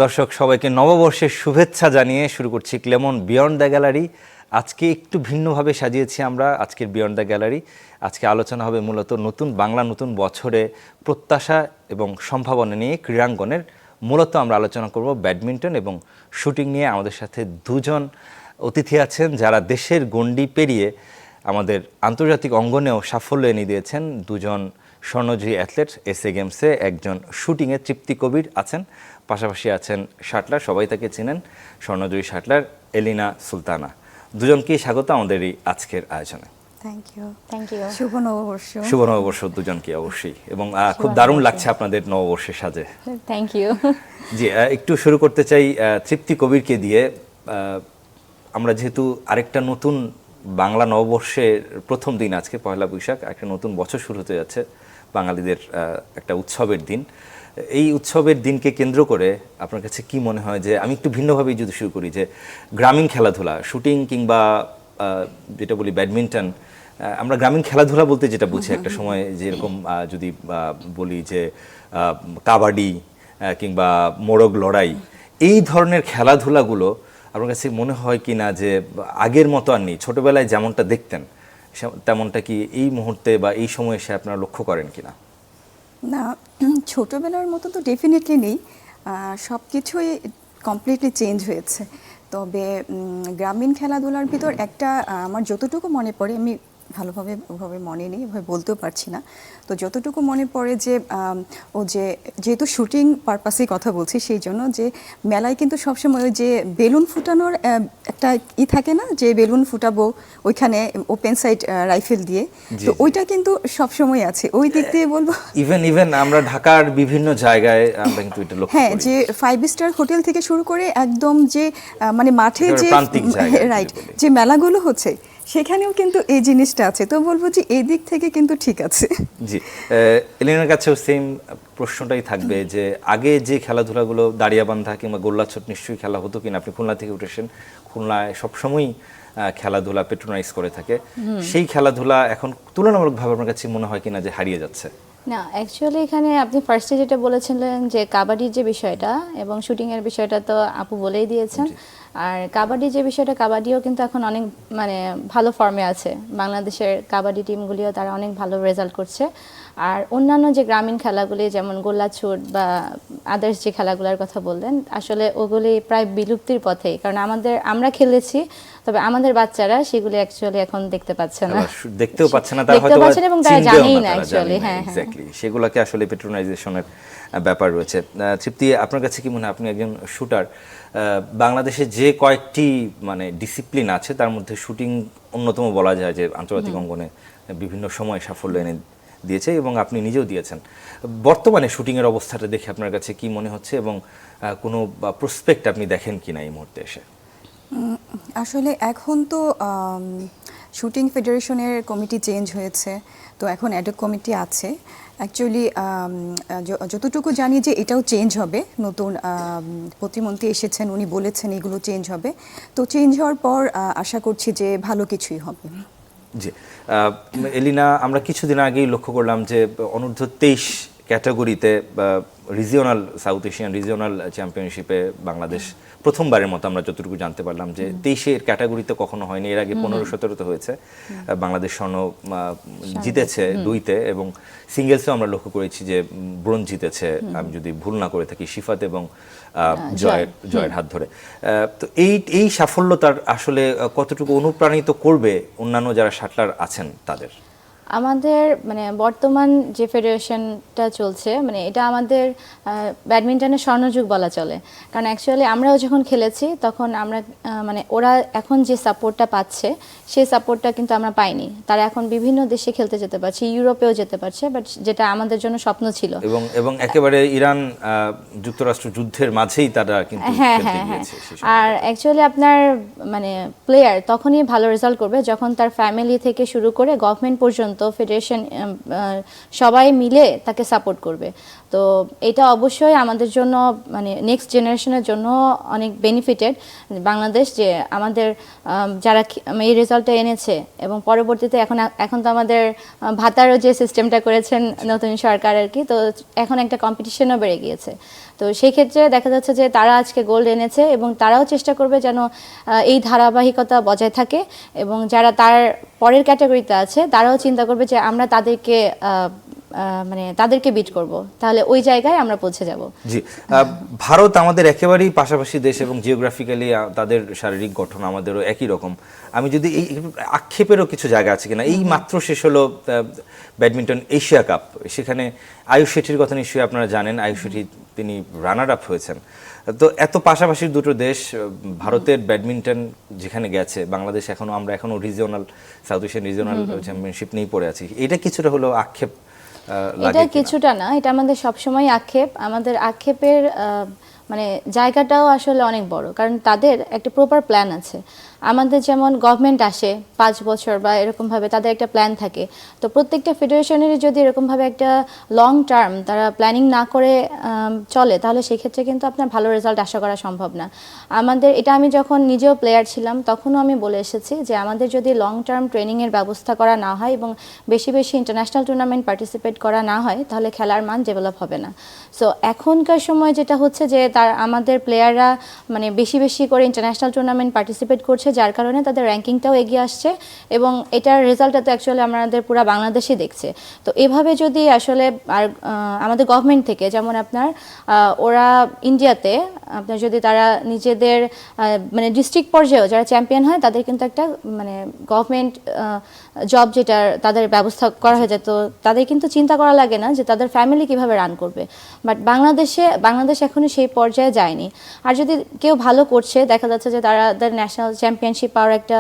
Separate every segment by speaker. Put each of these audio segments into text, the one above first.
Speaker 1: দর্শক সবাইকে নববর্ষের শুভেচ্ছা জানিয়ে শুরু করছি ক্লেমন বিয়ন্ড দ্য গ্যালারি। আজকে একটু ভিন্নভাবে সাজিয়েছি আমরা আজকের বিয়ন্ড দ্য গ্যালারি। আজকে আলোচনা হবে মূলত নতুন বাংলা নতুন বছরে প্রত্যাশা এবং সম্ভাবনা নিয়ে ক্রীড়াঙ্গনের। মূলত আমরা আলোচনা করব ব্যাডমিন্টন এবং শুটিং নিয়ে। আমাদের সাথে দুজন অতিথি আছেন যারা দেশের গণ্ডি পেরিয়ে আমাদের আন্তর্জাতিক অঙ্গনেও সাফল্য এনে দিয়েছেন। দুজন স্বর্ণজয়ী অ্যাথলেট এসএ গেমসে, একজন শুটিংয়ে তৃপ্তি কবির আছেন, পাশাপাশি আছেন শাটলার, সবাই তাকে চেনেন, স্বর্ণজয়ী শাটলার এলিনা সুলতানা। দুজনকেই স্বাগত আমাদের এই আজকের আয়োজনে।
Speaker 2: থ্যাংক ইউ শুভ নববর্ষ।
Speaker 1: শুভ নববর্ষ দুজনকে অবশ্যই, এবং খুব দারুণ লাগছে আপনাদের নববর্ষের সাজে।
Speaker 2: Thank you.
Speaker 1: জি, একটু শুরু করতে চাই তৃপ্তি কবিরকে দিয়ে। আমরা যেহেতু আরেকটা নতুন বাংলা নববর্ষের প্রথম দিন, আজকে পয়লা বৈশাখ, একটা নতুন বছর শুরু হতে যাচ্ছে, বাঙালিদের একটা উৎসবের দিন। এই উৎসবের দিনকে কেন্দ্র করে আপনার কাছে কি মনে হয় যে, আমি একটু ভিন্নভাবেই যদি শুরু করি, যে গ্রামীণ খেলাধুলা, শুটিং কিংবা যেটা বলি ব্যাডমিন্টন, আমরা গ্রামীণ খেলাধুলা বলতে যেটা বুঝি একটা সময়, যেরকম যদি বলি যে কাবাডি কিংবা মোরগ লড়াই, এই ধরনের খেলাধুলাগুলো আপনার কাছে মনে হয় কি না যে আগের মতো আর নেই? ছোটবেলায় যেমনটা দেখতেন তেমনটা কি এই মুহূর্তে বা এই সময়ে এসে আপনারা লক্ষ্য করেন কিনা?
Speaker 2: না, ছোটবেলার মতো তো ডেফিনেটলি নেই, সব কিছুই কমপ্লিটলি চেঞ্জ হয়েছে। তবে গ্রামীণ খেলাধুলার ভিতর একটা আমার যতটুকু মনে পড়ে, আমি ভালোভাবে ওভাবে মনে নেই, ওভাবে বলতেও পারছি না, তো যতটুকু মনে পড়ে যে ও যে যেহেতু শুটিং পারপাসেই কথা বলছি, সেই জন্য যে মেলায় কিন্তু সবসময় ওই যে বেলুন ফুটানোর একটা থাকে না, যে বেলুন ফুটাবো ওইখানে ওপেন সাইড রাইফেল দিয়ে, তো ওইটা কিন্তু সবসময় আছে। ওই দিক দিয়ে বলবো
Speaker 1: ইভেন আমরা ঢাকার বিভিন্ন জায়গায় আমরা কিন্তু এটা লক্ষ্য করি।
Speaker 2: হ্যাঁ, যে 5 স্টার হোটেল থেকে শুরু করে একদম যে মানে মাঠে যে রাইট যে মেলাগুলো হচ্ছে, সেখানেও কিন্তু এই জিনিসটা আছে। তো বলবো যে এই দিক থেকে কিন্তু ঠিক আছে।
Speaker 1: জি, এলিনার কাছেও সেম প্রশ্নটাই থাকবে, যে আগে যে খেলাধুলাগুলো দাঁড়িয়াবান্ধা কিংবা গোল্লাছুট নিশ্চয়ই খেলা হতো কিনা? আপনি খুলনা থেকে উঠেছেন, খুলনায় সবসময়ই খেলাধুলা পেট্রোনাইজ করে থাকে, সেই খেলাধুলা এখন তুলনামূলকভাবে আপনার কাছে মনে হয় কিনা যে হারিয়ে যাচ্ছে?
Speaker 3: না, অ্যাকচুয়ালি এখানে আপনি ফার্স্টে যেটা বলেছিলেন যে কাবাডির যে বিষয়টা এবং শুটিংয়ের বিষয়টা তো আপু বলেই দিয়েছেন। আর কাবাডি যে বিষয়টা, কাবাডিও কিন্তু এখন অনেক মানে ভালো ফর্মে আছে। বাংলাদেশের কাবাডি টিমগুলিও তারা অনেক ভালো রেজাল্ট করছে। আর অন্যান্য যে গ্রামীণ খেলাগুলি যেমন গোল্লাছুট বা আদার্স যে খেলাগুলোর কথা বললেন, আসলে ওগুলি প্রায় বিলুপ্তির পথেই। কারণ আমরা খেলেছি, তবে আমাদের বাচ্চারা সেগুলি অ্যাকচুয়ালি এখন দেখতে পাচ্ছে না,
Speaker 1: দেখতেও পাচ্ছে না,
Speaker 3: এবং তারা জানেই না অ্যাকচুয়ালি। হ্যাঁ,
Speaker 1: এক্স্যাক্টলি, সেগুলোকে আসলে পেট্রোনাইজেশনের ব্যাপার রয়েছে। তৃপ্তি, আপনার কাছে কি মনে হয়, আপনি একজন শুটার, বাংলাদেশে যে কয়েকটি মানে ডিসিপ্লিন আছে তার মধ্যে শুটিং অন্যতম বলা যায়, যে আন্তর্জাতিক অঙ্গনে বিভিন্ন সময় সাফল্য এনে দিয়েছে এবং আপনি নিজেও দিয়েছেন। বর্তমানে শুটিংয়ের অবস্থাটা দেখে আপনার কাছে কি মনে হচ্ছে, এবং কোনো প্রসপেক্ট আপনি দেখেন কিনা এই মুহূর্তে এসে?
Speaker 2: আসলে এখন তো শুটিং ফেডারেশনের কমিটি চেঞ্জ হয়েছে, তো এখন অ্যাডক কমিটি আছে। অ্যাকচুয়ালি যতটুকু জানি যে এটাও চেঞ্জ হবে, নতুন প্রতিমন্ত্রী এসেছেন, উনি বলেছেন এগুলো চেঞ্জ হবে। তো চেঞ্জ হওয়ার পর আশা করছি যে ভালো কিছুই হবে।
Speaker 1: জি, এলিনা, আমরা কিছুদিন আগেই লক্ষ্য করলাম যে অনূর্ধ্ব 23 ক্যাটাগরিতে রিজিওনাল সাউথ এশিয়ান রিজিওনাল চ্যাম্পিয়নশিপে বাংলাদেশ প্রথমবারের মতো, আমরা যতটুকু জানতে পারলাম, যে 23-এর ক্যাটাগরিতে কখনো হয়নি। এর আগে 15-17-তে হয়েছে। বাংলাদেশ স্বর্ণ জিতেছে 2তে, এবং সিঙ্গেলসেও আমরা লক্ষ্য করেছি যে ব্রোঞ্জ জিতেছে, আমি যদি ভুল না করে থাকি, শিফাত এবং জয়ের হাত ধরে। তো এই সাফল্য তার আসলে কতটুকু অনুপ্রাণিত করবে অন্যান্য যারা শাটলার আছেন তাদের?
Speaker 3: আমাদের মানে বর্তমান যে ফেডারেশনটা চলছে, মানে এটা আমাদের ব্যাডমিন্টনের স্বর্ণযুগ বলা চলে। কারণ অ্যাকচুয়ালি আমরাও যখন খেলেছি তখন আমরা মানে ওরা এখন যে সাপোর্টটা পাচ্ছে, সেই সাপোর্টটা কিন্তু আমরা পাইনি। তারা এখন বিভিন্ন দেশে খেলতে যেতে পারছে, ইউরোপেও যেতে পারছে, বাট যেটা আমাদের জন্য স্বপ্ন ছিল।
Speaker 1: এবং একেবারে ইরান যুক্তরাষ্ট্র যুদ্ধের মাঝেই তারা কিন্তু খেলতে গিয়েছে।
Speaker 3: আর অ্যাকচুয়ালি আপনার মানে প্লেয়ার তখনই ভালো রেজাল্ট করবে যখন তার ফ্যামিলি থেকে শুরু করে গভর্নমেন্ট পর্যন্ত, ফেডারেশন, সবাই মিলে তাকে সাপোর্ট করবে। তো এটা অবশ্যই আমাদের জন্য মানে নেক্সট জেনারেশনের জন্য অনেক বেনিফিটেড বাংলাদেশ, যে আমাদের যারা এই রেজাল্টটা এনেছে, এবং পরবর্তীতে এখন তো আমাদের ভাতারও যে সিস্টেমটা করেছেন নতুন সরকার আর কি, তো এখন একটা কম্পিটিশনও বেড়ে গিয়েছে। তো সেই ক্ষেত্রে দেখা যাচ্ছে যে তারা আজকে গোল্ড এনেছে এবং তারাও চেষ্টা করবে যেন এই ধারাবাহিকতা বজায় থাকে, এবং যারা তার পরের ক্যাটাগরিতে আছে তারাও চিন্তা করবে যে আমরা তাদেরকে মানে তাদেরকে বিট করব, তাহলে ওই জায়গায় আমরা পৌঁছে যাব।
Speaker 1: জি, ভারত আমাদের একেবারেই পাশাপাশি দেশ এবং জিওগ্রাফিক্যালি তাদের শারীরিক গঠন আমাদেরও একই রকম। আমি যদি এই আক্ষেপেরও কিছু জায়গা আছে কিনা, এই মাত্র শেষ হলো ব্যাডমিন্টন এশিয়া কাপ, সেখানে আয়ুষ শেঠির কথা নিশ্চয়ই আপনারা জানেন। আয়ুষ শেঠি তিনি রানার আপ হয়েছেন। তো এত পাশাপাশি দুটো দেশ, ভারতের ব্যাডমিন্টন যেখানে গেছে, বাংলাদেশ আমরা এখনো regional, south Asian regional championship নিয়েই পড়ে আছি। এটা কিছুটা হলো আক্ষেপ
Speaker 3: এটা কিছুটা না, এটা আমাদের সবসময় আক্ষেপ। আমাদের আক্ষেপের মানে জায়গাটাও আসলে অনেক বড়, কারণ তাদের একটা প্রপার প্ল্যান আছে। আমাদের যেমন গভর্নমেন্ট আসে 5 বছর বা এরকমভাবে তাদের একটা প্ল্যান থাকে, তো প্রত্যেকটা ফেডারেশনেরই যদি এরকমভাবে একটা লং টার্ম তারা প্ল্যানিং না করে চলে, তাহলে সেক্ষেত্রে কিন্তু আপনার ভালো রেজাল্ট আশা করা সম্ভব না। আমাদের এটা আমি যখন নিজেও প্লেয়ার ছিলাম তখনও আমি বলে এসেছি যে আমাদের যদি লং টার্ম ট্রেনিংয়ের ব্যবস্থা করা না হয় এবং বেশি বেশি ইন্টারন্যাশনাল টুর্নামেন্ট পার্টিসিপেট করা না হয়, তাহলে খেলার মান ডেভেলপ হবে না। সো এখনকার সময় যেটা হচ্ছে যে আমাদের প্লেয়াররা মানে বেশি বেশি করে ইন্টারন্যাশনাল টুর্নামেন্ট পার্টিসিপেট করছে, যার কারণে তাদের র্যাঙ্কিংটাও এগিয়ে আসছে, এবং এটার রেজাল্টটা তো অ্যাকচুয়ালি আমাদের পুরো বাংলাদেশই দেখছে। তো এভাবে যদি আসলে আর আমাদের গভর্নমেন্ট থেকে যেমন আপনার ওরা ইন্ডিয়াতে আপনার যদি তারা নিজেদের মানে ডিস্ট্রিক্ট পর্যায়েও যারা চ্যাম্পিয়ন হয় তাদের কিন্তু একটা মানে গভর্নমেন্ট জব যেটার তাদের ব্যবস্থা করা হয়ে যায়, তো তাদের কিন্তু চিন্তা করা লাগে না যে তাদের ফ্যামিলি কিভাবে রান করবে। বাট বাংলাদেশ এখনো সেই পর্যায়ে যায়নি। আর যদি কেউ ভালো করছে, দেখা যাচ্ছে যে তাদের ন্যাশনাল চ্যাম্পিয়নশিপ পাওয়ার একটা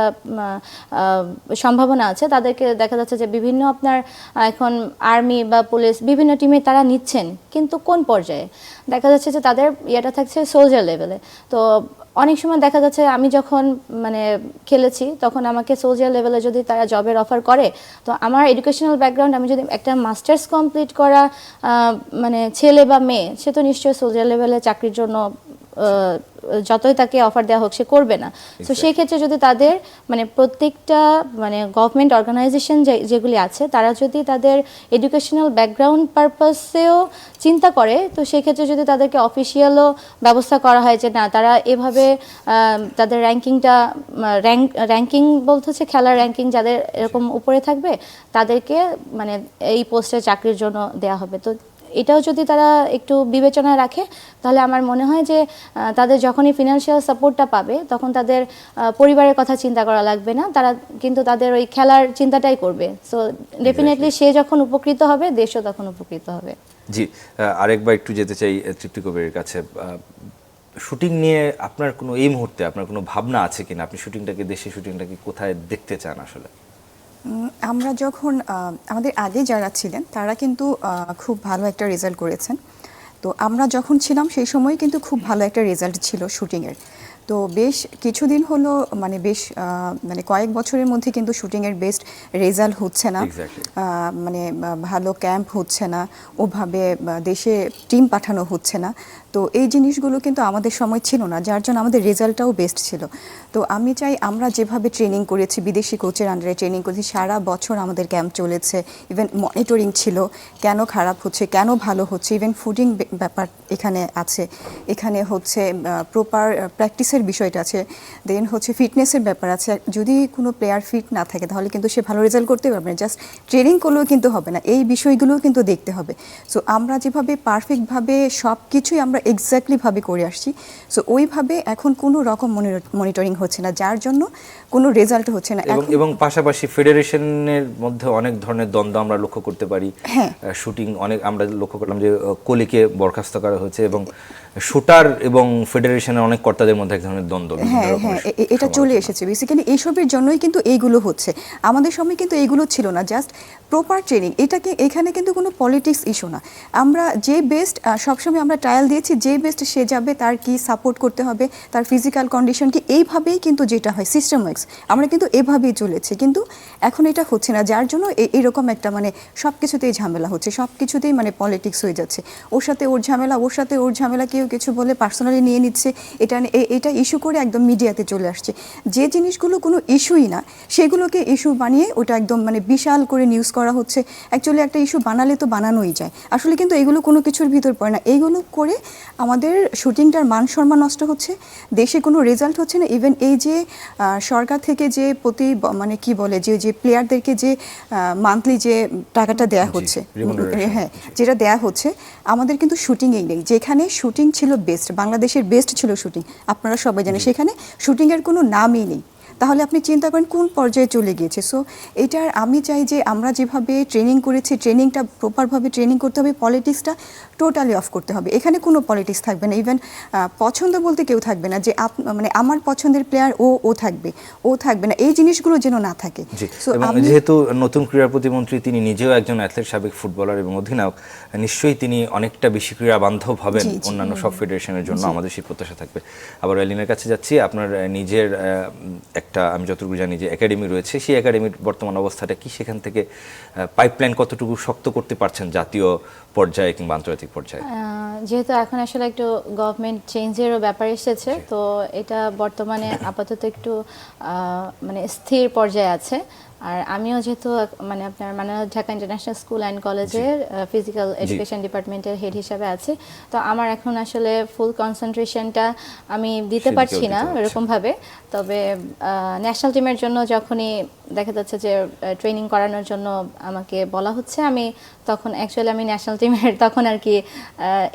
Speaker 3: সম্ভাবনা আছে, তাদেরকে দেখা যাচ্ছে যে বিভিন্ন আপনার এখন আর্মি বা পুলিশ বিভিন্ন টিমে তারা নিচ্ছেন, কিন্তু কোন পর্যায়ে দেখা যাচ্ছে যে তাদের ইয়েটা থাকছে সোলজার লেভেলে। তো অনেক সময় দেখা যাচ্ছে আমি যখন মানে খেলেছি তখন আমাকে সোলজার লেভেলে যদি তারা জবের অফার করে, তো আমার এডুকেশনাল ব্যাকগ্রাউন্ড, আমি যদি একটা মাস্টার্স কমপ্লিট করা মানে ছেলে বা মেয়ে, সে তো নিশ্চয়ই সোলজার লেভেলে চাকরির জন্য যতই তাকে অফার দেওয়া হোক সে করবে না। তো সেই ক্ষেত্রে যদি তাদের মানে প্রত্যেকটা মানে গভর্নমেন্ট অর্গানাইজেশন যেগুলি আছে তারা যদি তাদের এডুকেশনাল ব্যাকগ্রাউন্ড পারপাসেও চিন্তা করে, তো সেই ক্ষেত্রে যদি তাদেরকে অফিসিয়ালও ব্যবস্থা করা হয় যে না তারা এভাবে তাদের র্যাঙ্কিংটা র্যাঙ্কিং বলতে হচ্ছে খেলার র্যাঙ্কিং যাদের এরকম উপরে থাকবে তাদেরকে মানে এই পোস্টে চাকরির জন্য দেয়া হবে। তো এটাও যদি তারা একটু বিবেচনায় রাখে, তাহলে আমার মনে হয় যে তাদের যখনই ফিনান্সিয়াল সাপোর্টটা পাবে তখন তাদের পরিবারের কথা চিন্তা করা লাগবে না, তারা কিন্তু তাদের ওই খেলার চিন্তাটাই করবে। সো ডেফিনেটলি সে যখন উপকৃত হবে, দেশও তখন উপকৃত হবে।
Speaker 1: জি, আরেকবার একটু যেতে চাই তৃপ্তি কবিরের কাছে। শুটিং নিয়ে আপনার কোনো এই মুহূর্তে আপনার কোনো ভাবনা আছে কিনা? আপনি শুটিংটাকে, দেশে শুটিংটাকে কোথায় দেখতে চান আসলে?
Speaker 2: আমরা যখন আমাদের আগে যারা ছিলেন তারা কিন্তু খুব ভালো একটা রেজাল্ট করেছেন। তো আমরা যখন ছিলাম সেই সময় কিন্তু খুব ভালো একটা রেজাল্ট ছিল শুটিংয়ের। তো বেশ কিছুদিন হলো মানে বেশ মানে কয়েক বছরের মধ্যে কিন্তু শুটিংয়ের বেস্ট রেজাল্ট হচ্ছে না, মানে ভালো ক্যাম্প হচ্ছে না, ওভাবে দেশে টিম পাঠানো হচ্ছে না। তো এই জিনিসগুলো কিন্তু আমাদের সময় ছিল না, যার জন্য আমাদের রেজাল্টটাও বেস্ট ছিল। তো আমি চাই আমরা যেভাবে ট্রেনিং করেছি, বিদেশি কোচের আন্ডারে ট্রেনিং করেছি, সারা বছর আমাদের ক্যাম্প চলেছে, ইভেন মনিটরিং ছিল কেন খারাপ হচ্ছে কেন ভালো হচ্ছে, ইভেন ফুডিং ব্যাপার এখানে আছে, এখানে হচ্ছে প্রপার প্র্যাকটিসের বিষয়টা আছে, দেন হচ্ছে ফিটনেসের ব্যাপার আছে। যদি কোনো প্লেয়ার ফিট না থাকে তাহলে কিন্তু সে ভালো রেজাল্ট করতে পারবে না, জাস্ট ট্রেনিং করলেও কিন্তু হবে না, এই বিষয়গুলোও কিন্তু দেখতে হবে। সো আমরা যেভাবে পারফেক্টভাবে সব কিছুই আমরা এক্স্যাক্টলিভাবে করে আসছি, সো ওইভাবে এখন কোনো রকম মনিটরিং হচ্ছে না, যার জন্য কোনো রেজাল্ট হচ্ছে না।
Speaker 1: এবং পাশাপাশি ফেডারেশনের মধ্যে অনেক ধরনের দ্বন্দ্ব আমরা লক্ষ্য করতে পারি। শুটিং অনেক আমরা লক্ষ্য করলাম যে কোহলিকে বরখাস্ত করা হয়েছে, এবং শুটার এবং ফেডারেশনের অনেক কর্তাদের মধ্যে এক ধরনের দ্বন্দ্ব।
Speaker 2: হ্যাঁ, এটা চলে এসেছে বেসিক্যালি এইসবের জন্যই কিন্তু এইগুলো হচ্ছে। আমাদের সময় কিন্তু এইগুলো ছিল না, জাস্ট প্রপার ট্রেনিং। এখানে কিন্তু কোনো পলিটিক্স ইস্যু না। আমরা যে বেস্ট সবসময় আমরা ট্রায়াল দিয়েছি, যে বেস্ট সে যাবে, তার কি সাপোর্ট করতে হবে, তার ফিজিক্যাল কন্ডিশন কি, এইভাবেই কিন্তু যেটা হয় সিস্টেম ওয়ার্কস, আমরা কিন্তু এভাবেই চলেছি। কিন্তু এখন এটা হচ্ছে না, যার জন্য এইরকম একটা মানে সব কিছুতেই ঝামেলা হচ্ছে, সব কিছুতেই মানে পলিটিক্স হয়ে যাচ্ছে। ওর সাথে ওর ঝামেলা, ওর সাথে ওর ঝামেলা, কেউ কেউ কিছু বলে পার্সোনালি নিয়ে নিচ্ছে, এটা ইস্যু করে একদম মিডিয়াতে চলে আসছে। যে জিনিসগুলো কোনো ইস্যুই না সেগুলোকে ইস্যু বানিয়ে ওটা একদম মানে বিশাল করে নিউজ করা হচ্ছে। অ্যাকচুয়ালি একটা ইস্যু বানালে তো বানানোই যায়, আসলে কিন্তু এগুলো কোনো কিছুর ভিতর পড়ে না। এইগুলো করে আমাদের শুটিংটার মান সম্মান নষ্ট হচ্ছে, দেশে কোনো রেজাল্ট হচ্ছে না। ইভেন এই যে সরকার থেকে যে মানে কি বলে যে প্লেয়ারদেরকে যে মান্থলি যে টাকাটা দেয়া হচ্ছে, হ্যাঁ যেটা দেয়া হচ্ছে, আমাদের কিন্তু শুটিংয়েই নেই। যেখানে শুটিং ছিল বেস্ট, বাংলাদেশের বেস্ট ছিল শুটিং, আপনারা সবাই জানেন, সেখানে শুটিংয়ের কোনো নামই নেই। তাহলে আপনি চিন্তা করেন কোন পর্যায়ে চলে গিয়েছে। সো এটার আমি চাই যে আমরা যেভাবে ট্রেনিং করেছি, ট্রেনিংটা প্রপারভাবে ট্রেনিং করতে হবে, পলিটিক্সটা টোটালি অফ করতে হবে। এখানে কোনো পলিটিক্স থাকবে না, ইভেন পছন্দ বলতে কেউ থাকবে না যে মানে আমার পছন্দের প্লেয়ার ও থাকবে না, এই জিনিসগুলো যেন না থাকে।
Speaker 1: এবং যেহেতু নতুন ক্রীড়া প্রতিমন্ত্রী, তিনি নিজেও একজন অ্যাথলেট, সাবেক ফুটবলার এবং অধিনায়ক, নিশ্চয়ই তিনি অনেকটা বেশি ক্রীড়া বান্ধব হবেন অন্যান্য সব ফেডারেশনের জন্য, আমাদের সেই প্রত্যাশা থাকবে। আবার এলিনার কাছে যাচ্ছি, আপনার নিজের একটা, আমি যতটুকু জানি যে একাডেমি রয়েছে, সেই একাডেমির বর্তমান অবস্থাটা কি? সেখান থেকে পাইপলাইন কতটুকু শক্ত করতে পারছেন জাতীয় পর্যায়ে কিংবা আন্তর্জাতিক পর্যায়ে?
Speaker 3: যেহেতু এখন আসলে একটু গভর্নমেন্ট চেঞ্জেরও ব্যাপার এসেছে, তো এটা বর্তমানে আপাতত একটু মানে স্থির পর্যায়ে আছে। আর আমিও যেহেতু মানে আপনার ঢাকা ইন্টারন্যাশনাল স্কুল অ্যান্ড কলেজের ফিজিক্যাল এডুকেশন ডিপার্টমেন্টের হেড হিসাবে আছি, তো আমার এখন আসলে ফুল কনসেন্ট্রেশনটা আমি দিতে পারছি না এরকমভাবে। তবে ন্যাশনাল টিমের জন্য যখনই দেখা যাচ্ছে যে ট্রেনিং করানোর জন্য আমাকে বলা হচ্ছে, আমি তখন অ্যাকচুয়ালি আমি ন্যাশনাল টিমের তখন আর কি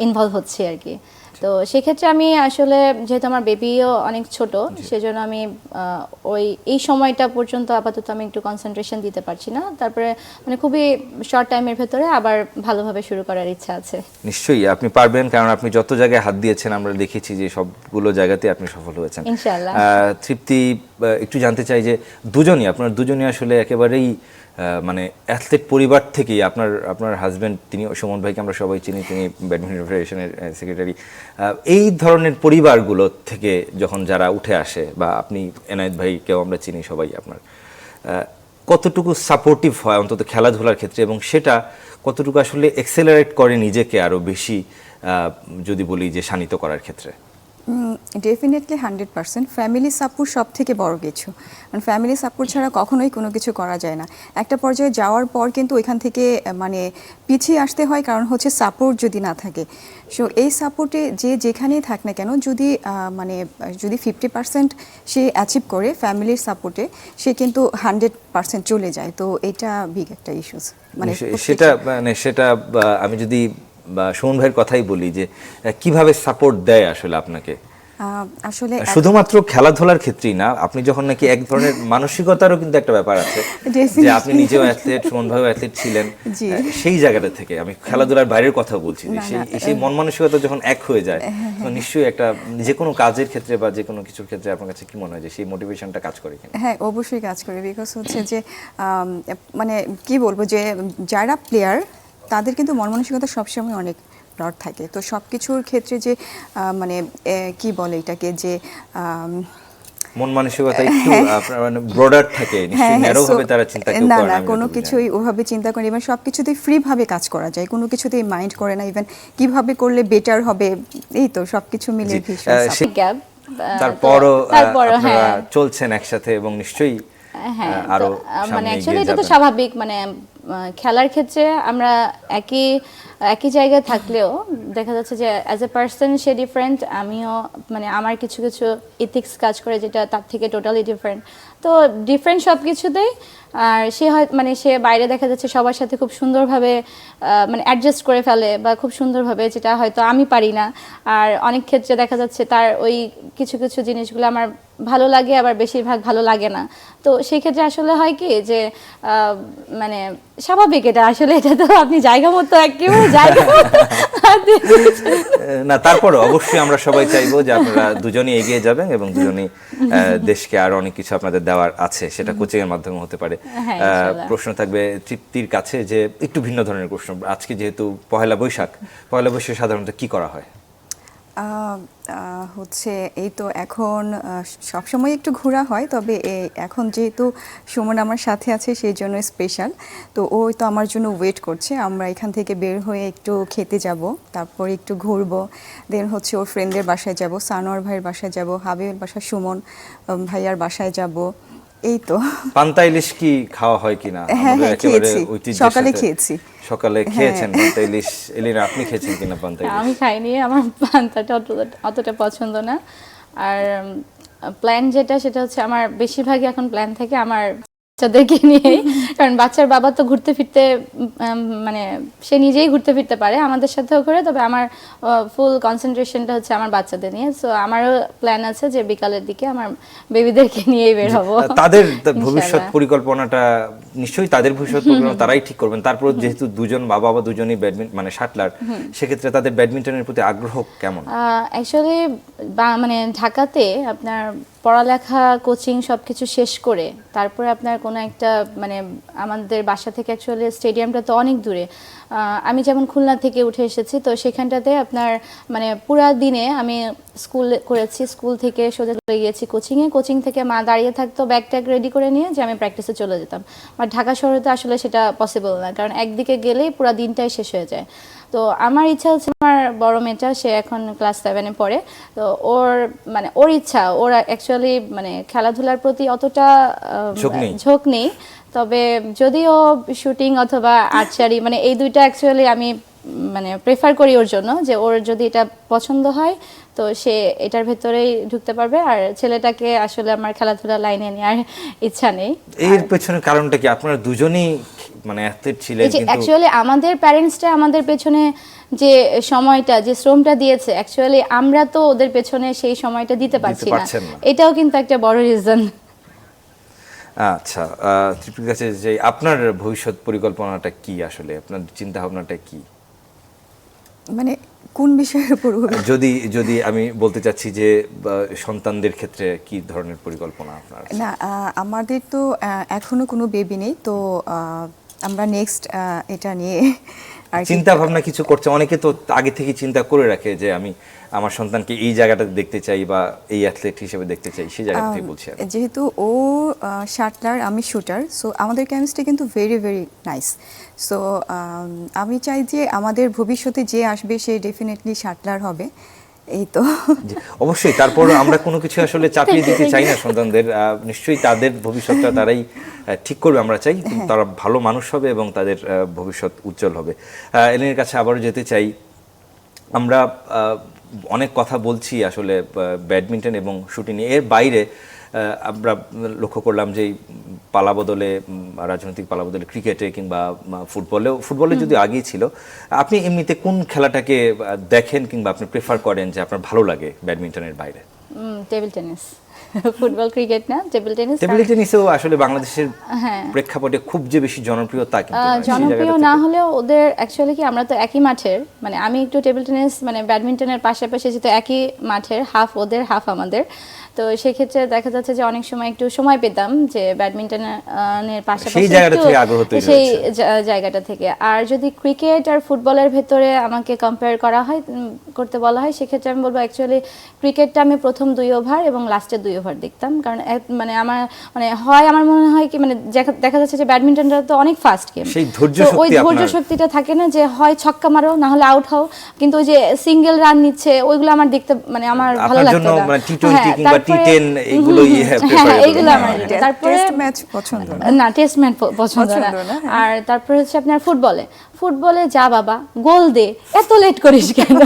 Speaker 3: ইনভলভ হচ্ছি আর কি। তো সেক্ষেত্রে আমি আসলে যেহেতু আমার বেবিও অনেক ছোট, সেজন্য আমি এই সময়টা পর্যন্ত আপাতত আমি একটু কনসেন্ট্রেশন দিতে পারছি না। তারপরে মানে খুবই শর্ট টাইমের ভেতরে আবার ভালোভাবে শুরু করার ইচ্ছা আছে।
Speaker 1: নিশ্চয়ই আপনি পারবেন, কারণ আপনি যত জায়গায় হাত দিয়েছেন আমরা দেখেছি যে সবগুলো জায়গাতে আপনি সফল হয়েছেন
Speaker 3: ইনশাআল্লাহ।
Speaker 1: তৃপ্তি, একটু জানতে চাই যে আপনার দুজনই আসলে একেবারেই মানে অ্যাথলেট পরিবার থেকেই। আপনার হাজবেন্ড, তিনি সুমন ভাইকে আমরা সবাই চিনি, তিনি ব্যাডমিন্টন ফেডারেশনের সেক্রেটারি। এই ধরনের পরিবারগুলো থেকে যখন যারা উঠে আসে, বা আপনি এনায়েত ভাইকেও আমরা চিনি সবাই, আপনার কতটুকু সাপোর্টিভ হয় অন্তত খেলাধুলার ক্ষেত্রে, এবং সেটা কতটুকু আসলে এক্সেলারেট করে নিজেকে আরও বেশি যদি বলি যে শানিত করার ক্ষেত্রে?
Speaker 2: ডেফিনেটলি 100%। ফ্যামিলি সাপোর্ট সব থেকে বড় কিছু, মানে ফ্যামিলি সাপোর্ট ছাড়া কখনোই কোনো কিছু করা যায় না। একটা পর্যায়ে যাওয়ার পর কিন্তু ওইখান থেকে মানে পিছিয়ে আসতে হয়, কারণ হচ্ছে সাপোর্ট যদি না থাকে। সো এই সাপোর্টে যে যেখানেই থাক না কেন, যদি 50% সে অ্যাচিভ করে ফ্যামিলির সাপোর্টে, সে কিন্তু 100% চলে যায়। তো এটা বিগ একটা ইস্যুস। মানে
Speaker 1: সেটা আমি যদি সুমন ভাইয়ের কথাই বলি, যে কিভাবে সাপোর্ট দেয় আসলে আপনাকে?
Speaker 2: আসলে
Speaker 1: শুধুমাত্র খেলাধুলার ক্ষেত্রেই না, আপনি যখন নাকি এক ধরনের মানসিকতারও কিন্তু একটা ব্যাপার আছে, যে আপনি নিজেও অ্যাথলেট, সুমন ভাইও অ্যাথলেট ছিলেন, সেই জায়গাটা থেকে আমি খেলাধুলার বাইরের কথা বলছি, সেই মন মানসিকতা যখন এক হয়ে যায়, তো নিশ্চয়ই একটা যে কোনো কাজের ক্ষেত্রে বা যে কোনো কিছুর ক্ষেত্রে আপনার কাছে কি মনে হয় যে সেই মোটিভেশনটা কাজ করে কিনা?
Speaker 2: হ্যাঁ, অবশ্যই কাজ করে। বিকজ হচ্ছে যে মানে কি বলবো, যে যারা প্লেয়ার তাদের কিন্তু মন মানসিকতা সবসময় অনেক ব্রড থাকে। তো সব কিছুর ক্ষেত্রে যে মানে কি বলে এটাকে, যে
Speaker 1: মন মানসিকতা একটু মানে ব্রডার থাকে, নিশ্চয়ই ন্যারো ভাবে তারা চিন্তা করে
Speaker 2: না, কোনো কিছুই ওভাবে চিন্তা করে, ইভেন সব কিছুতেই ফ্রি ভাবে কাজ করা যায়, কোনো কিছুতেই মাইন্ড করে না, ইভেন কিভাবে করলে বেটার হবে, এই তো সবকিছু মিলে ভীষণ।
Speaker 1: তারপরও আপনারা চলছেন একসাথে, এবং নিশ্চয়ই আরো
Speaker 3: মানে অ্যাকচুয়ালি এটা তো স্বাভাবিক। মানে খেলার ক্ষেত্রে আমরা একই জায়গায় থাকলেও দেখা যাচ্ছে যে as a person say different, আমিও মানে আমার কিছু কিছু ইথিক্স কাজ করে যেটা তার থেকে টোটালি ডিফারেন্ট। তো ডিফারেন্ট সব কিছুতেই। আর সে বাইরে দেখা যাচ্ছে সবার সাথে খুব সুন্দরভাবে মানে অ্যাডজাস্ট করে ফেলে, বা খুব সুন্দরভাবে, যেটা হয়তো আমি পারি না। আর অনেক ক্ষেত্রে দেখা যাচ্ছে তার ওই কিছু কিছু জিনিসগুলো আমার ভালো লাগে, আবার বেশিরভাগ ভালো লাগে না। তো সেই ক্ষেত্রে আসলে হয় কি যে মানে স্বাভাবিক, এটা আসলে এটা তো আপনি জায়গা মতো একেবারে জায়গা
Speaker 1: না, তারপরে অবশ্যই আমরা সবাই চাইবো যে আপনারা দুজনেই এগিয়ে যাবেন, এবং দুজনেই দেশকে আরো অনেক কিছু আপনাদের দেওয়ার আছে, সেটা কোচিং এর মাধ্যমে হতে পারে। প্রশ্ন থাকবে তৃপ্তির কাছে, যে একটু ভিন্ন ধরনের প্রশ্ন। আজকে যেহেতু পহেলা বৈশাখ সাধারণত কি করা হয়?
Speaker 2: হচ্ছে এই তো এখন সবসময় একটু ঘোরা হয়, তবে এখন যেহেতু সুমন আমার সাথে আছে সেই জন্য স্পেশাল। তো ওই তো আমার জন্য ওয়েট করছে, আমরা এখান থেকে বের হয়ে একটু খেতে যাব, তারপর একটু ঘুরবো, দেন হচ্ছে ওর ফ্রেন্ডের বাসায় যাব, সানোয়ার ভাইয়ের বাসায় যাব, হাবিবের বাসায় সুমন ভাইয়ার বাসায় যাব। এই তো
Speaker 1: পান্তা ইলিশ কি খাওয়া হয় কিনা?
Speaker 2: হ্যাঁ,
Speaker 1: আমাদের একেবারে
Speaker 2: খেয়েছি,
Speaker 1: ঐতিহ্যের
Speaker 2: সকালে
Speaker 1: সাথে।
Speaker 2: খেয়েছি।
Speaker 1: সকালে খেয়েছেন পান্তা ইলিশ? এলিনা, আপনি খেয়েছেন কিনা পান্তা ইলিশ?
Speaker 3: আমি খাইনি, আমার পান্তাটা অতটা পছন্দ না। আর প্ল্যান যেটা সেটা হচ্ছে আমার বেশিরভাগই এখন প্ল্যান থাকে আমার বাচ্চাদেরকে নিয়েই, কারণ বাচ্চার বাবা তো ঘুরতে ফিরতে মানে সে নিজেই ঘুরতে ফিরতে পারে, আমাদের সাথেও ঘুরে, তবে আমার ফুল কনসেন্ট্রেশনটা হচ্ছে আমার বাচ্চাদের নিয়ে। সো আমারও প্ল্যান আছে যে বিকালের দিকে আমার বেবিদেরকে নিয়েই বের হবো।
Speaker 1: তাদের ভবিষ্যৎ
Speaker 3: ইনশাআল্লাহ।
Speaker 1: পরিকল্পনাটা নিশ্চয়ই তাদের ভবিষ্যৎ পরিকল্পনা তারাই ঠিক করবেন। তারপর যেহেতু দুজন বাবা দুজনই ব্যাডমিন্টন মানে শাটলার, সেক্ষেত্রে তাদের ব্যাডমিন্টনের প্রতি আগ্রহ কেমন?
Speaker 3: অ্যাকচুয়ালি মানে ঢাকাতে আপনার পড়ালেখা কোচিং সব কিছু শেষ করে তারপরে আপনার কোনো একটা মানে আমাদের বাসা থেকে অ্যাকচুয়ালি স্টেডিয়ামটা তো অনেক দূরে। আমি যেমন খুলনা থেকে উঠে এসেছি, তো সেখানটাতে আপনার মানে পুরা দিনে আমি স্কুল করেছি, স্কুল থেকে সোজা চলে গিয়েছি কোচিংয়ে, কোচিং থেকে মা দাঁড়িয়ে থাকতো ব্যাগ ট্যাগ রেডি করে নিয়ে যে আমি প্র্যাকটিসে চলে যেতাম। বাট ঢাকা শহরে তো আসলে সেটা পসিবল না, কারণ একদিকে গেলেই পুরা দিনটাই শেষ হয়ে যায়। তো আমার ইচ্ছা হচ্ছে, আমার বড় মেয়েটা সে এখন ক্লাস 7-এ পড়ে, তো ওর ইচ্ছা, ওর অ্যাকচুয়ালি মানে খেলাধুলার প্রতি অতটা ঝোঁক নেই, তবে যদিও শুটিং অথবা আর্চারি মানে এই দুইটা অ্যাকচুয়ালি আমি মানে প্রেফার করি ওর জন্য, যে ওর যদি এটা পছন্দ হয় তো সে এটার ভেতরেই ঢুকতে পারবে। আর ছেলেটাকে আসলে আমার খেলাধুলা লাইনে নেওয়ার ইচ্ছা নেই।
Speaker 1: এর পেছনে কারণটা কি? আপনারা দুজনেই মানে অ্যাথলেট ছিলেন,
Speaker 3: এই যে
Speaker 1: কিন্তু
Speaker 3: অ্যাকচুয়ালি আমাদের প্যারেন্টসটা আমাদের পেছনে যে সময়টা যে শ্রমটা দিয়েছে, অ্যাকচুয়ালি আমরা তো ওদের পেছনে সেই সময়টা দিতে পারছি না,
Speaker 1: পারছেন না।
Speaker 3: এটাও কিন্তু একটা বড় রিজন।
Speaker 1: আচ্ছা, তৃপ্তির কাছে যে আপনার ভবিষ্যৎ পরিকল্পনাটা কি, আসলে আপনার চিন্তা ভাবনাটা কি?
Speaker 2: মানে কোন বিষয়ের উপর হবে?
Speaker 1: যদি আমি বলতে চাচ্ছি যে সন্তানদের ক্ষেত্রে কি ধরনের পরিকল্পনা আপনার আছে?
Speaker 2: না, আমাদের তো এখনো কোনো বেবি নেই, তো আমরা নেক্সট এটা নিয়ে আর কি
Speaker 1: চিন্তা ভাবনা কিছু করছে? অনেকে তো আগে থেকে চিন্তা করে রাখে যে আমি আমার সন্তানকে এই জায়গাটাতে দেখতে চাই বা এই অ্যাথলেট হিসেবে দেখতে চাই, সেই জায়গা থেকে বলছি আমি।
Speaker 2: যেহেতু ও শাটলার, আমি শুটার, সো আমাদের কেমিস্ট্রি কিন্তু ভেরি ভেরি নাইস। সো আমি চাই যে আমাদের ভবিষ্যতে যে আসবে সে ডেফিনেটলি শাটলার হবে। এই তো
Speaker 1: জি, অবশ্যই। তারপর আমরা কোনো কিছু আসলে চাপিয়ে দিতে চাই না সন্তানদের, নিশ্চয়ই তাদের ভবিষ্যৎটা তারাই ঠিক করবে, আমরা চাই তারা ভালো মানুষ হবে এবং তাদের ভবিষ্যৎ উজ্জ্বল হবে। এলিনের কাছে আবারও যেতে চাই, আমরা অনেক কথা বলছি আসলে ব্যাডমিন্টন এবং শুটিং নিয়ে, এর বাইরে আমরা লক্ষ্য করলাম যে পালাবদলে রাজনৈতিক পালাবদলে ক্রিকেটে কিংবা ফুটবলে যদি আগেই ছিল, আপনি এমনিতে কোন খেলাটাকে দেখেন কিংবা আপনি প্রেফার করেন যে আপনার ভালো লাগে ব্যাডমিন্টনের বাইরে?
Speaker 3: টেবিল টেনিস, ফুটবল ক্রিকেট না, টেবিল টেনিস।
Speaker 1: টেবিল টেনিসেও আসলে বাংলাদেশের প্রেক্ষাপটে খুব যে বেশি জনপ্রিয় তা কিন্তু নয়। সেই
Speaker 3: জনপ্রিয়
Speaker 1: জায়গাটা
Speaker 3: না
Speaker 1: থেকে-
Speaker 3: হলেও ওদের অ্যাকচুয়ালি কি আমরা তো একই মাঠের, মানে আমি একটু টেবিল টেনিস মানে ব্যাডমিন্টনের পাশাপাশি যেহেতু একই মাঠের, হাফ ওদের হাফ আমাদের, তো সেক্ষেত্রে দেখা যাচ্ছে যে অনেক সময় একটু সময় পেতাম যে ব্যাডমিন্টনের পাশাপাশি
Speaker 1: সেই জায়গাটা
Speaker 3: একটু
Speaker 1: থেকে আগ্রহ তৈরি
Speaker 3: সেই
Speaker 1: হয়েছে।
Speaker 3: জায়গাটা থেকে। আর যদি ক্রিকেট আর ফুটবলের ভেতরে আমাকে কম্পেয়ার করা হয়, করতে বলা হয়, সেক্ষেত্রে আমি বলবো অ্যাকচুয়ালি ক্রিকেটটা আমি প্রথম 2 ওভার এবং লাস্টের 2 ওভার দেখতাম, কারণ মানে আমার মানে আমার মনে হয় কি মানে দেখা যাচ্ছে যে ব্যাডমিন্টনটা তো অনেক ফাস্ট গেম,
Speaker 1: সেই ধৈর্য
Speaker 3: তো ওই
Speaker 1: শক্তি
Speaker 3: ধৈর্য
Speaker 1: আপনার-
Speaker 3: শক্তিটা থাকে না যে হয় ছক্কা মারো না হলে আউট হও, কিন্তু ওই যে সিঙ্গেল রান নিচ্ছে ওইগুলো আমার দেখতে মানে আমার ভালো
Speaker 1: আপনার
Speaker 3: লাগতো
Speaker 1: জন্য
Speaker 3: না।
Speaker 1: মানে টি20
Speaker 3: হ্যাঁ,
Speaker 1: কিংবা
Speaker 3: তারপরে-
Speaker 1: টি10 এগুলোই
Speaker 3: হ্যাঁ,
Speaker 1: preferable।
Speaker 3: এইগুলো আমার
Speaker 1: হ্যাঁ।
Speaker 3: তারপরে
Speaker 2: টেস্ট ম্যাচ পছন্দ না।
Speaker 3: না, টেস্ট ম্যাচ পছন্দ না।
Speaker 2: পছন্দ না, হ্যাঁ।
Speaker 3: আর তারপরে হচ্ছে আপনার ফুটবলে যা বাবা গোল দে, এত লেট করিস কেন,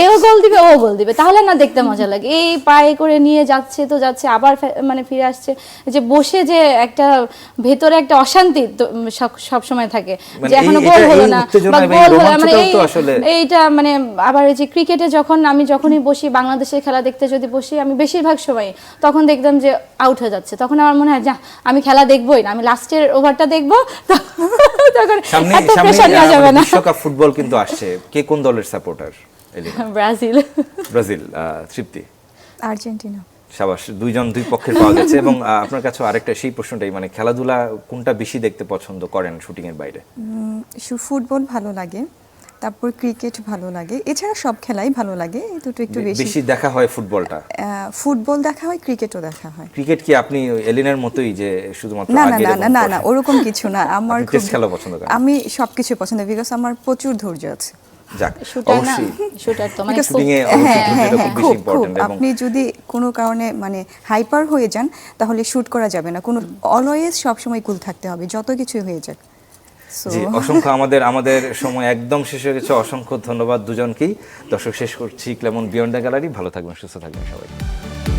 Speaker 3: এও গোল দিবে ও গোল দিবে, তাহলে না দেখতে মজা লাগে। এই পায়ে করে নিয়ে যাচ্ছে তো যাচ্ছে, আবার মানে ফিরে আসছে, যে বসে যে একটা ভেতরে একটা অশান্তি সব সময় থাকে,
Speaker 1: মানে
Speaker 3: যে এখনো
Speaker 1: এই-
Speaker 3: গোল
Speaker 1: এটা-
Speaker 3: হলো
Speaker 1: এই
Speaker 3: না
Speaker 1: উত্তেজনা
Speaker 3: বা
Speaker 1: এবং
Speaker 3: গোল হলো, মানে
Speaker 1: রোমাঞ্চটাও তো আসলে-
Speaker 3: এইটা মানে আবার এই যে ক্রিকেটে যখনই বসি, বাংলাদেশের খেলা দেখতে যদি বসি আমি বেশিরভাগ সময়, তখন দেখতাম যে আউট হয়ে যাচ্ছে, তখন আমার মনে হয় যা আমি খেলা দেখবোই না, আমি লাস্টের ওভারটা দেখবো, তখন
Speaker 1: সামনে
Speaker 3: এত প্রেশার নেওয়া যাবে না।
Speaker 1: বিশ্বকাপ ফুটবল কিন্তু আসছে, কে কোন দলের সাপোর্টার?
Speaker 3: ব্রাজিল।
Speaker 1: ব্রাজিল। তৃপ্তি?
Speaker 2: আর্জেন্টিনা।
Speaker 1: সাবাস, দুইজন দুই পক্ষের পাওয়া গেছে। এবং আপনার কাছে আরেকটা সেই প্রশ্নটাই, মানে খেলাধুলা কোনটা বেশি দেখতে পছন্দ করেন শুটিং এর বাইরে?
Speaker 2: ফুটবল ভালো লাগে, তারপর ক্রিকেট ভালো লাগে, এছাড়া সব খেলাই ভালো লাগে, এই দুটো একটু বেশি।
Speaker 1: বেশি দেখা হয় ফুটবলটা?
Speaker 2: ফুটবল দেখা হয়, ক্রিকেটও দেখা হয়।
Speaker 1: ক্রিকেট কি আপনি এলিনের মতোই যে শুধুমাত্র
Speaker 2: না না
Speaker 1: আগের
Speaker 2: না
Speaker 1: এবং
Speaker 2: না না না
Speaker 1: পরের?
Speaker 2: ওরকম কিছু না, আমার
Speaker 1: আপনি টেস্ট খেলা পছন্দ করেন?
Speaker 2: আমি সবকিছু পছন্দ, বিকজ আমার প্রচুর ধৈর্য আছে।
Speaker 1: যাক,
Speaker 3: শুটার না,
Speaker 1: অবশ্যই
Speaker 3: শুটার তো মানে
Speaker 2: Because-
Speaker 1: শুটিং এ
Speaker 2: হ্যাঁ,
Speaker 1: অবশ্যই
Speaker 2: হ্যাঁ,
Speaker 1: ধৈর্যটা
Speaker 2: হ্যাঁ,
Speaker 1: খুব বেশি
Speaker 2: খুব,
Speaker 1: ইম্পর্টেন্ট। এবং
Speaker 2: আপনি যদি কোনো কারণে মানে হাইপার হয়ে যান তাহলে শুট করা যাবে না, কোনো অলওয়েজ সবসময় কুল থাকতে হবে যত কিছুই হয়ে যাক। So,
Speaker 1: জি, অসংখ্য আমাদের সময় একদম শেষ হয়ে গেছে। অসংখ্য ধন্যবাদ দুজনকেই। দর্শক, শেষ করছি ক্লেমন বিয়ন্ড দ্য গ্যালারি। ভালো থাকবেন, সুস্থ থাকবেন সবাই।